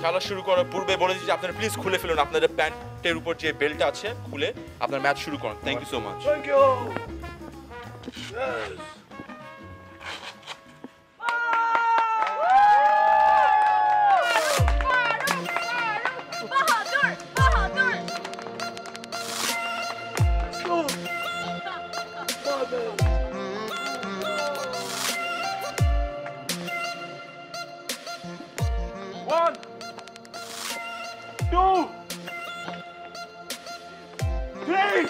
খেলা শুরু করার পূর্বে বলে দিচ্ছি আপনারা প্লিজ খুলে ফেলুন আপনাদের প্যান্টের উপর যে বেল্টটা আছে, খুলে আপনার ম্যাচ শুরু করুন। Thank you so much. Thank you. Yes. One, two, three,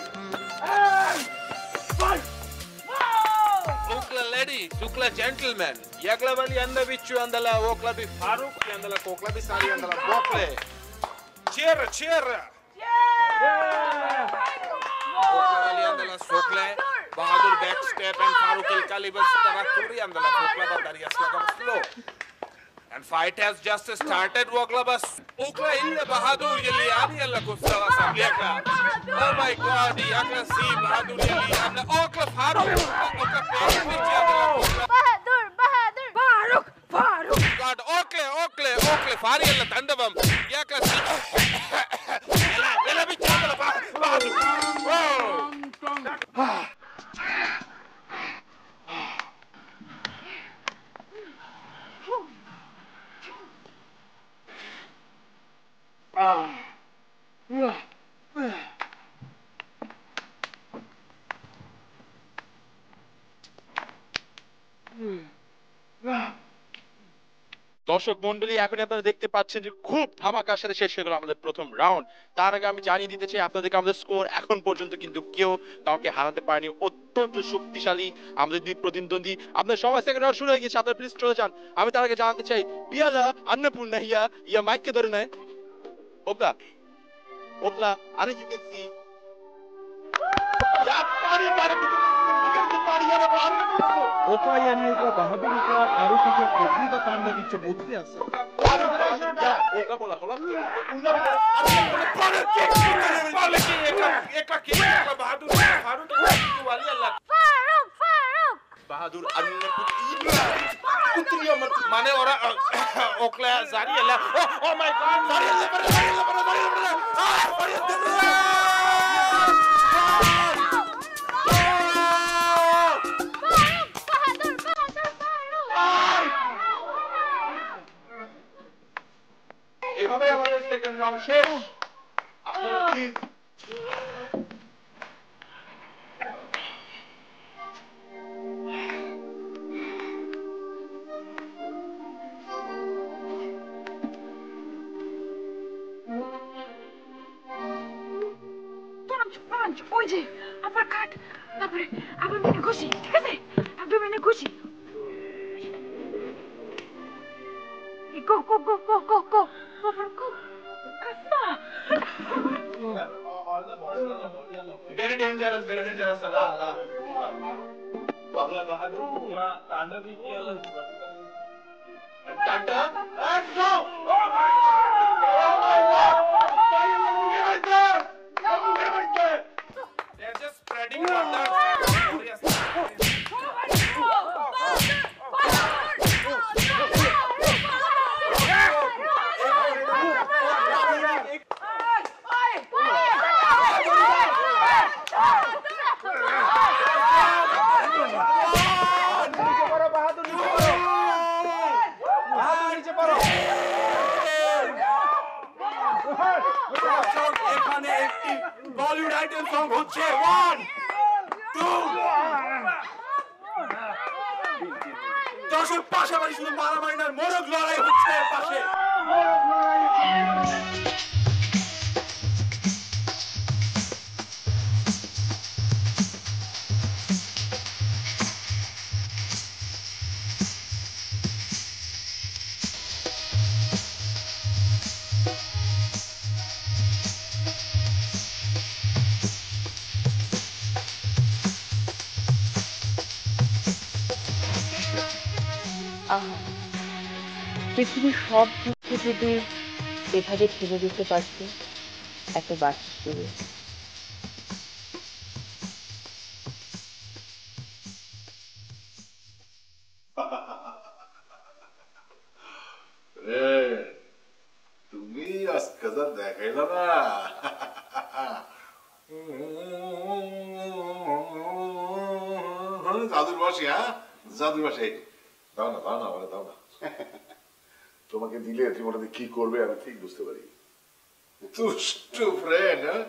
and five. Okla lady, Dukla gentleman. Yakla bali anda bichu andala Okla bi Farooq andala Kokla bi Sari andala Bokle. Cheer, cheer. Okla bali andala Sokle. Bahadur back step and Farooq el Kalibas Tarakuri andala Kokla ba Darius lagam slow. And fight has just started. Okla bas Okla illa Bahadur yeli ani alla kustawa sabliaka. Oh my God, yakla si Bahadur yeli anna Okla Farooq. Okla page bichu andala Kokla. God, Okle, Fari alla Tandavam. Yakla si. Ela bichu andala Bahadur. দর্শক মন্ডলী, এখন আপনারা দেখতে পাচ্ছেন যে খুব ধামাকার সাথে শেষ হয়ে গেল আমাদের প্রথম রাউন্ড। তার আগে আমি জানিয়ে দিতে চাই আপনাদেরকে আমাদের স্কোর এখন পর্যন্ত কিন্তু কেউ কাউকে হারাতে পারেনি। অত্যন্ত শক্তিশালী আমাদের দুই প্রতিদ্বন্দ্বী। আপনার সবাই সেকেন্ড রাউন্ড শুরু হয়ে গেছে, আপনারা প্লিজ চলে যান। আমি তার আগে জানাতে চাই পিয়ালা अन्नपूर्णा ইয়া মাইককে ধরে নেয়। ওপলা ওপলা আরে ইউ ক্যান সি 오파이아니가 바하두르가 아르티가 거기가 간다 진짜 못돼 왔어. Bahadur মানে ওরা ওকলা জারি এলা ও মাই গড জারি এভাবে আমাদের সেকেন্ড রাউন্ড শেষ। আপনারা প্লিজ পাঞ্চ ওই যে আবার কাট, তারপরে আবার মেনে ঘুষি, ঠিক আছে? আবার মেনে ঘুষি। গো গো গো গো গো গো আবার গো কাস্তা। very dangerous বাংলা বাহাদুর তাণ্ডবী কি হলো tata and go oh my god they're just spreading wonders. এখানে একটি বলিউড আইটেম সং হচ্ছে 1 2 দর্শক পাশাপাশি শুধু মারামারি না মোরগ লড়াই হচ্ছে পাশে। পৃথিবীর সব দুঃখে যদি এভাবে ঠেলে দিতে পারছি এত বাঁচতে। কথা দেখাইল না জাদুর বাসি, হ্যাঁ জাদুর বাসি। দাও না দাও না আমার দাও না, তোমাকে দিলে তুমি ওটাতে কি করবে আমি ঠিক বুঝতে পারি। দুষ্টু ফ্রেন্ড, হ্যাঁ